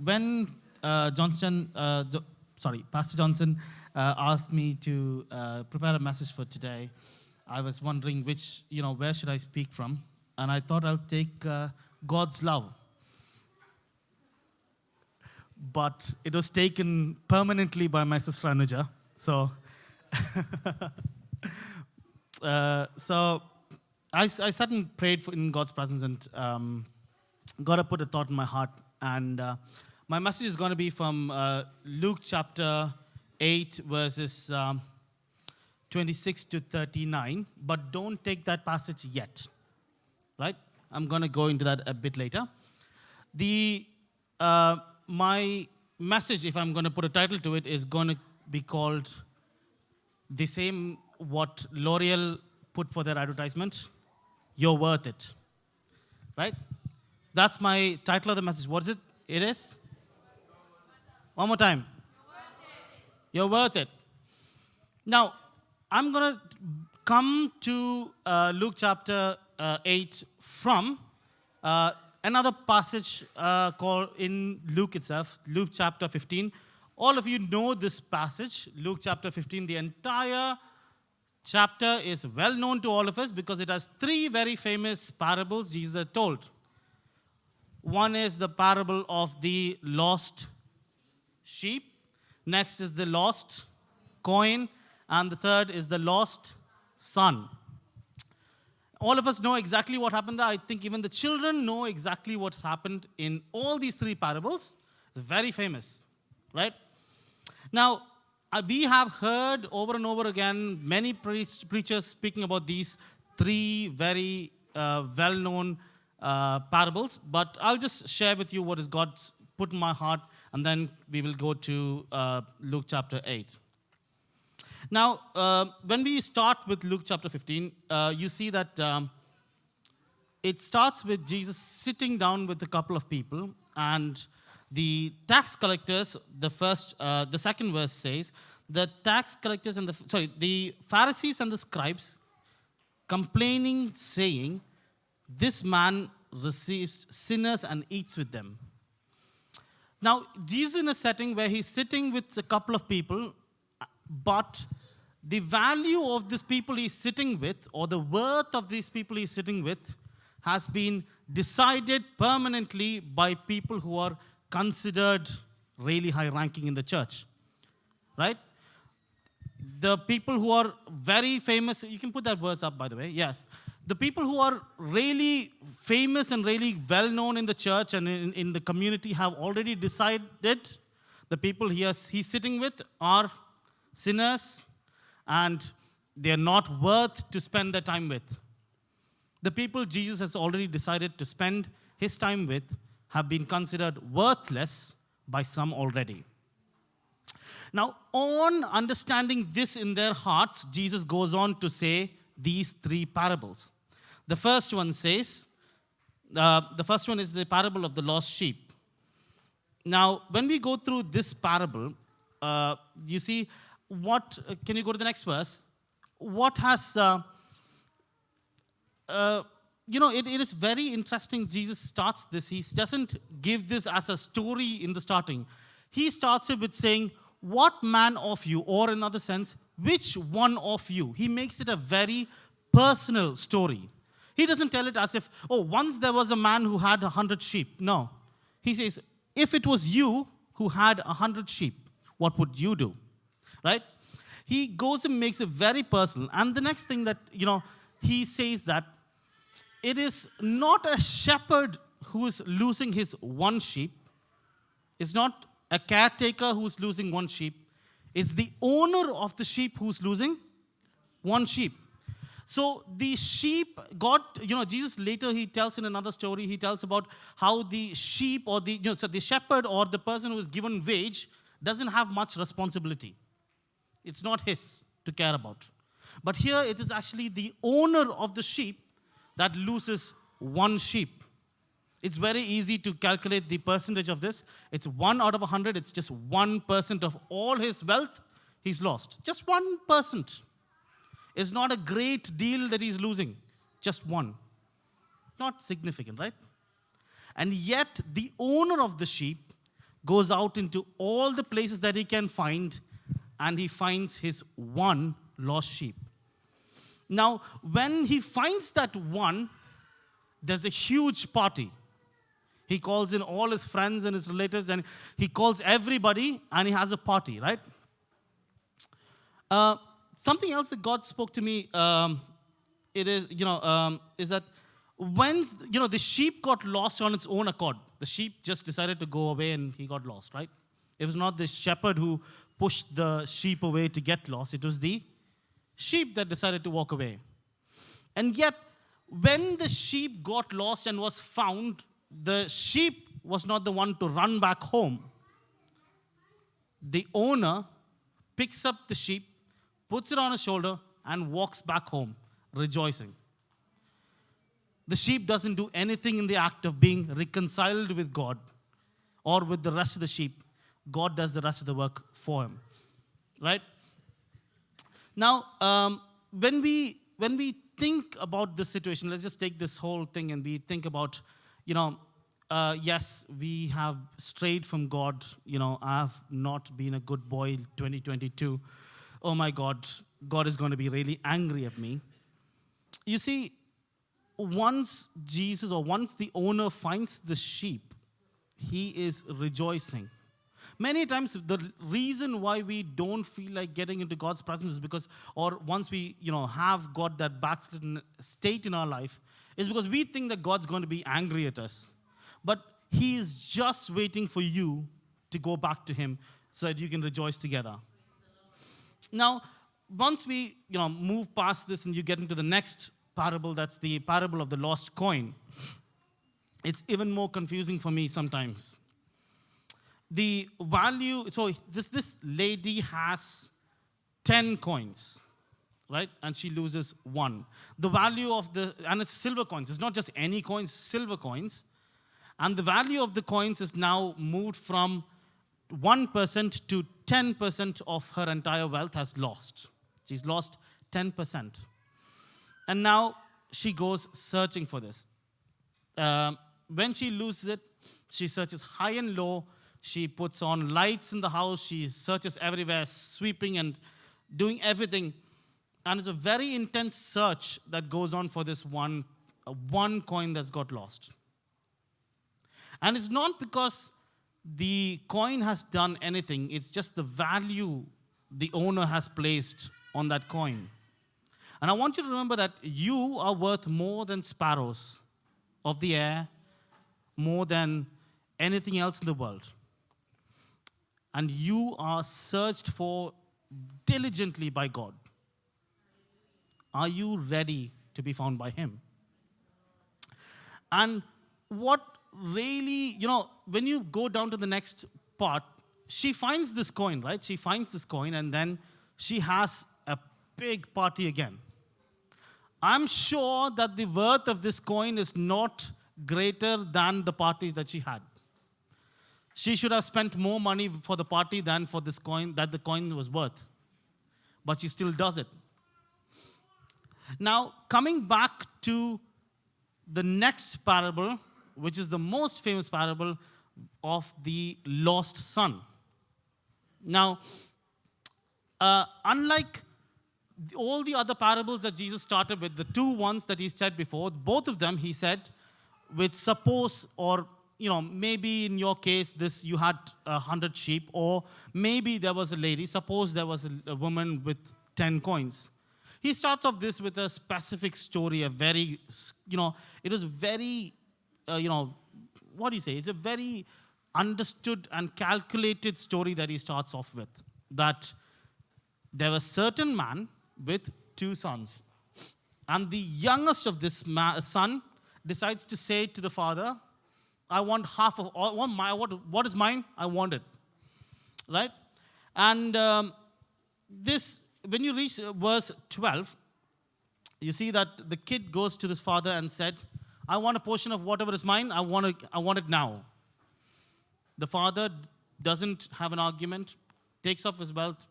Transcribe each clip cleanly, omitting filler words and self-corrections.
when Pastor Johnson asked me to prepare a message for today, I was wondering where should I speak from? And I thought I'll take God's love. But it was taken permanently by my sister Anuja. So, so I sat and prayed in God's presence, and God had put a thought in my heart. And my message is going to be from Luke chapter 8, verses 26 to 39. But don't take that passage yet, right? I'm going to go into that a bit later. My message, if I'm going to put a title to it, is going to be called the same what L'Oreal put for their advertisement. You're worth it. Right? That's my title of the message. What is it? It is? One more time. You're worth it. Now, I'm going to come to Luke chapter 8 from another passage called in Luke itself, Luke chapter 15. All of you know this passage, Luke chapter 15. The entire chapter is well known to all of us because it has three very famous parables Jesus told. One is the parable of the lost sheep. Next is the lost coin. And the third is the lost son. All of us know exactly what happened there. I think even the children know exactly what's happened in all these three parables. It's very famous, right? Now, we have heard over and over again many preachers speaking about these three very well-known parables, but I'll just share with you what is God's put in my heart, and then we will go to Luke chapter 8. Now, when we start with Luke chapter 15, you see that it starts with Jesus sitting down with a couple of people, and the tax collectors, the second verse says, the tax collectors and the Pharisees and the scribes complaining, saying, this man receives sinners and eats with them. Now, Jesus is in a setting where he's sitting with a couple of people, but the value of these people he's sitting with, or the worth of these people he's sitting with, has been decided permanently by people who are considered really high ranking in the church. Right? The people who are very famous, you can put that verse up, by the way, yes. The people who are really famous and really well known in the church and in the community have already decided the people he's sitting with are sinners, and they are not worth to spend their time with. The people Jesus has already decided to spend his time with have been considered worthless by some already. Now, on understanding this in their hearts, Jesus goes on to say these three parables. The first one says, the first one is the parable of the lost sheep. Now, when we go through this parable, you see, can you go to the next verse? What has, it is very interesting. Jesus starts this. He doesn't give this as a story in the starting. He starts it with saying, what man of you, or in other sense, which one of you? He makes it a very personal story. He doesn't tell it as if, once there was a man who had 100 sheep. No. He says, if it was you who had 100 sheep, what would you do? Right? He goes and makes it very personal. And the next thing that, he says that it is not a shepherd who is losing his one sheep. It's not a caretaker who's losing one sheep. It's the owner of the sheep who's losing one sheep. So the sheep, Jesus later, he tells in another story, he tells about how the sheep or the shepherd or the person who is given wage doesn't have much responsibility. It's not his to care about. But here it is actually the owner of the sheep that loses one sheep. It's very easy to calculate the percentage of this. It's 1 out of 100. It's just 1% of all his wealth he's lost. Just 1%. It's not a great deal that he's losing. Just one. Not significant, right? And yet, the owner of the sheep goes out into all the places that he can find, and he finds his one lost sheep. Now, when he finds that one, there's a huge party. He calls in all his friends and his relatives, and he calls everybody, and he has a party, right? Something else that God spoke to me, is that when, the sheep got lost on its own accord. The sheep just decided to go away, and he got lost, right? It was not the shepherd who pushed the sheep away to get lost. It was the sheep that decided to walk away. And yet, when the sheep got lost and was found, the sheep was not the one to run back home. The owner picks up the sheep, puts it on his shoulder, and walks back home, rejoicing. The sheep doesn't do anything in the act of being reconciled with God or with the rest of the sheep. God does the rest of the work for him, right? Now, when we think about this situation, let's just take this whole thing and we think about, yes, we have strayed from God. I have not been a good boy 2022. Oh my God, God is going to be really angry at me. You see, once the owner finds the sheep, he is rejoicing. Many times, the reason why we don't feel like getting into God's presence is because, or once we, have got that backslidden state in our life, is because we think that God's going to be angry at us. But he is just waiting for you to go back to him so that you can rejoice together. Now, once we, move past this and you get into the next parable, that's the parable of the lost coin, it's even more confusing for me sometimes. The value, so this lady has 10 coins, right? And she loses one. The value of and it's silver coins. It's not just any coins, silver coins. And the value of the coins is now moved from 1% to 10% of her entire wealth has lost. She's lost 10%. And now she goes searching for this. When she loses it, she searches high and low. She puts on lights in the house. She searches everywhere, sweeping and doing everything. And it's a very intense search that goes on for this one coin that's got lost. And it's not because the coin has done anything. It's just the value the owner has placed on that coin. And I want you to remember that you are worth more than sparrows of the air, more than anything else in the world. And you are searched for diligently by God. Are you ready to be found by him? And what really, when you go down to the next part, she finds this coin, right? She finds this coin, and then she has a big party again. I'm sure that the worth of this coin is not greater than the party that she had. She should have spent more money for the party than for this coin, that the coin was worth. But she still does it. Now, coming back to the next parable, which is the most famous parable of the lost son. Now, unlike all the other parables that Jesus started with, the two ones that he said before, both of them he said with suppose, or maybe in your case, you had 100 sheep, or maybe there was a lady. Suppose there was a woman with 10 coins. He starts off this with a specific story, it was very, what do you say? It's a very understood and calculated story that he starts off with. That there was a certain man with 2 sons. And the youngest of this son decides to say to the father, I want half of what is mine, I want it. Right? And when you reach verse 12, you see that the kid goes to his father and said, I want a portion of whatever is mine, I want it now. The father doesn't have an argument, takes off his wealth,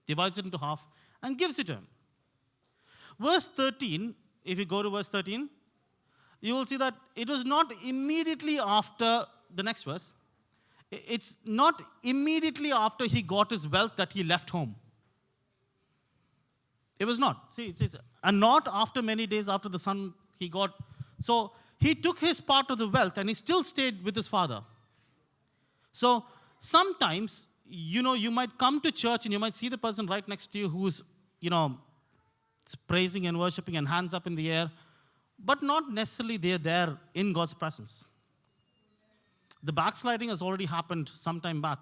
divides it into half, and gives it to him. Verse 13, if you go to verse 13, you will see that it was not immediately after the next verse. It's not immediately after he got his wealth that he left home. It was not. See, it says, and not after many days after the son he got. So he took his part of the wealth and he still stayed with his father. So sometimes, you might come to church and you might see the person right next to you who's, praising and worshiping and hands up in the air, but not necessarily they're there in God's presence. The backsliding has already happened some time back.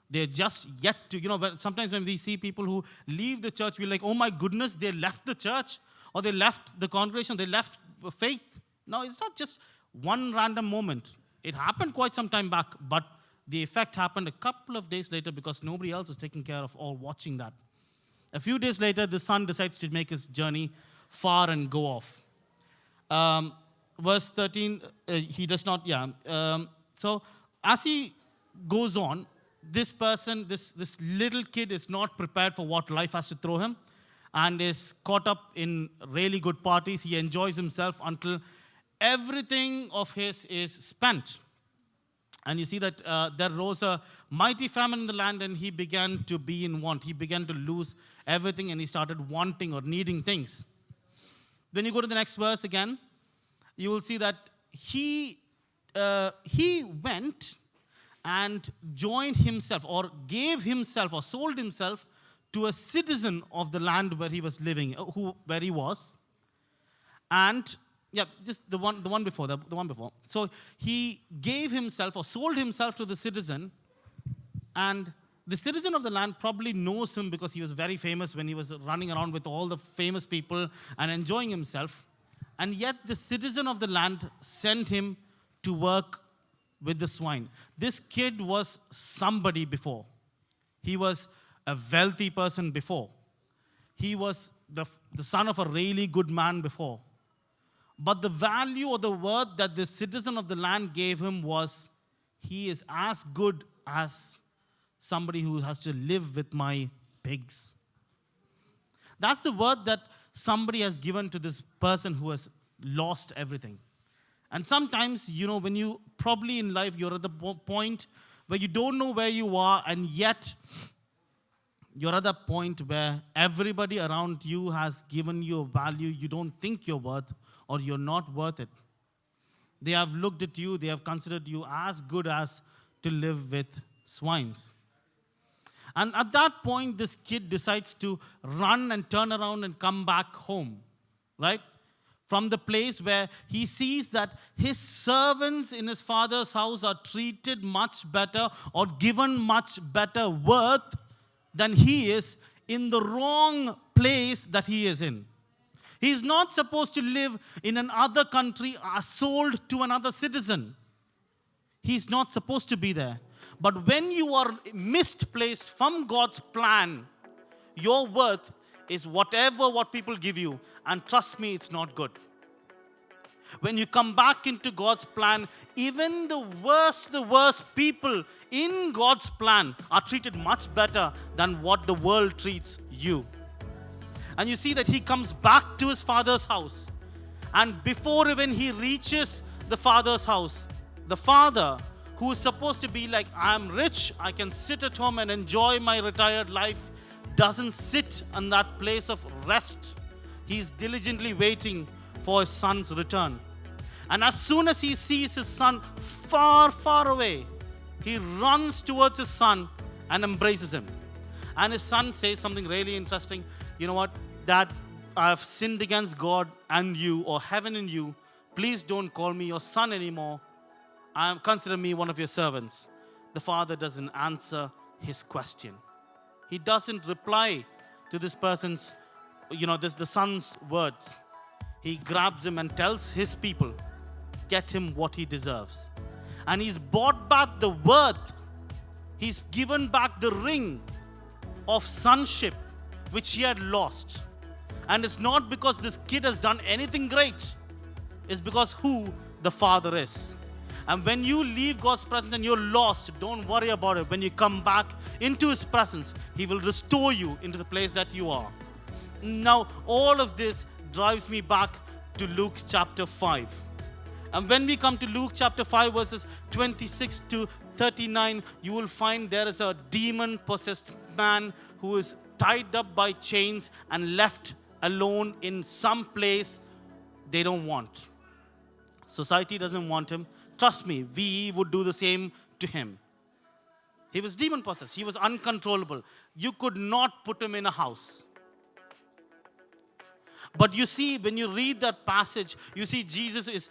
They're just yet to, sometimes when we see people who leave the church, we're like, oh my goodness, they left the church, or they left the congregation, they left faith. No, it's not just one random moment. It happened quite some time back, but the effect happened a couple of days later because nobody else was taking care of or watching that. A few days later, the son decides to make his journey far and go off. Verse 13, he does not, so as he goes on, this person, this little kid is not prepared for what life has to throw him and is caught up in really good parties. He enjoys himself until everything of his is spent. And you see that there rose a mighty famine in the land and he began to be in want. He began to lose everything and he started wanting or needing things. When you go to the next verse again, you will see that he went and joined himself or gave himself or sold himself to a citizen of the land where he was living, where he was. And just the one before. So he gave himself or sold himself to the citizen, and the citizen of the land probably knows him because he was very famous when he was running around with all the famous people and enjoying himself. And yet the citizen of the land sent him to work with the swine. This kid was somebody before. He was a wealthy person before. He was the son of a really good man before. But the value or the worth that the citizen of the land gave him was, he is as good as somebody who has to live with my pigs. That's the worth that somebody has given to this person who has lost everything. And sometimes, when you probably in life, you're at the point where you don't know where you are, and yet you're at the point where everybody around you has given you a value you don't think you're worth, or you're not worth it. They have looked at you, they have considered you as good as to live with swines. And at that point, this kid decides to run and turn around and come back home, right? From the place where he sees that his servants in his father's house are treated much better or given much better worth than he is in the wrong place that he is in. He is not supposed to live in another country sold to another citizen. He's not supposed to be there. But when you are misplaced from God's plan, your worth is what people give you. And trust me, it's not good. When you come back into God's plan, even the worst people in God's plan are treated much better than what the world treats you. And you see that he comes back to his father's house. And before even he reaches the father's house, the father, who is supposed to be like, I'm rich, I can sit at home and enjoy my retired life, doesn't sit in that place of rest. He's diligently waiting for his son's return. And as soon as he sees his son far, far away, he runs towards his son and embraces him. And his son says something really interesting. You know what? Dad, I have sinned against God and you, or heaven and you. Please don't call me your son anymore. Consider me one of your servants. The father doesn't answer his question. He doesn't reply to this person's, the son's words. He grabs him and tells his people, get him what he deserves. And he's bought back the worth. He's given back the ring of sonship which he had lost. And it's not because this kid has done anything great. It's because who the father is. And when you leave God's presence and you're lost, don't worry about it. When you come back into his presence, he will restore you into the place that you are. Now, all of this drives me back to Luke chapter 5. And when we come to Luke chapter 5, verses 26 to 39, you will find there is a demon-possessed man who is tied up by chains and left alone in some place they don't want. Society doesn't want him. Trust me, we would do the same to him. He was demon-possessed. He was uncontrollable. You could not put him in a house. But you see, when you read that passage, you see Jesus is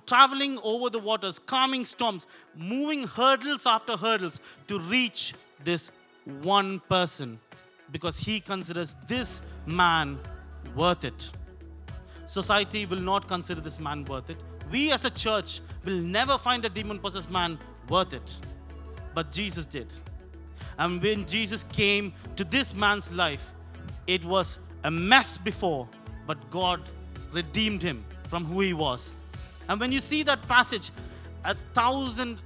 traveling over the waters, calming storms, moving hurdles after hurdles to reach this one person because he considers this man worth it. Society will not consider this man worth it. We as a church will never find a demon-possessed man worth it. But Jesus did. And when Jesus came to this man's life, it was a mess before, but God redeemed him from who he was. And when you see that passage, 1,000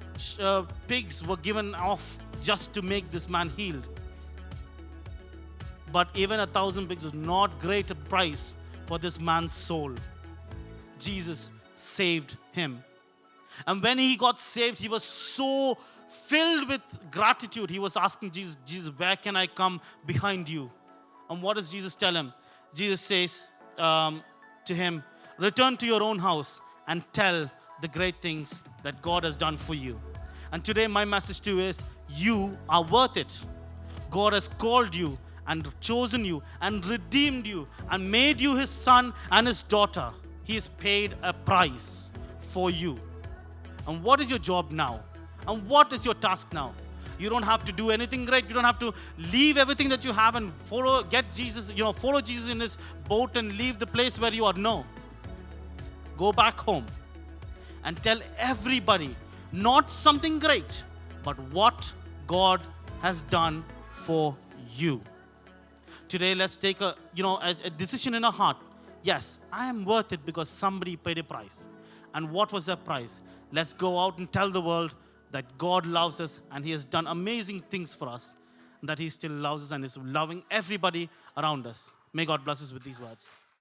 pigs were given off just to make this man healed. But even 1,000 pigs was not great a price for this man's soul. Jesus saved him. And when he got saved, he was so filled with gratitude. He was asking Jesus, where can I come behind you? And what does Jesus tell him? Jesus says to him, return to your own house and tell the great things that God has done for you. And today my message to you is, you are worth it. God has called you and chosen you and redeemed you and made you his son and his daughter. He has paid a price for you. And what is your job now? And what is your task now? You don't have to do anything great. You don't have to leave everything that you have and follow Jesus in his boat and leave the place where you are. No. Go back home and tell everybody, not something great, but what God has done for you. Today, let's take a decision in our heart. Yes, I am worth it because somebody paid a price. And what was that price? Let's go out and tell the world that God loves us and he has done amazing things for us, and that he still loves us and is loving everybody around us. May God bless us with these words.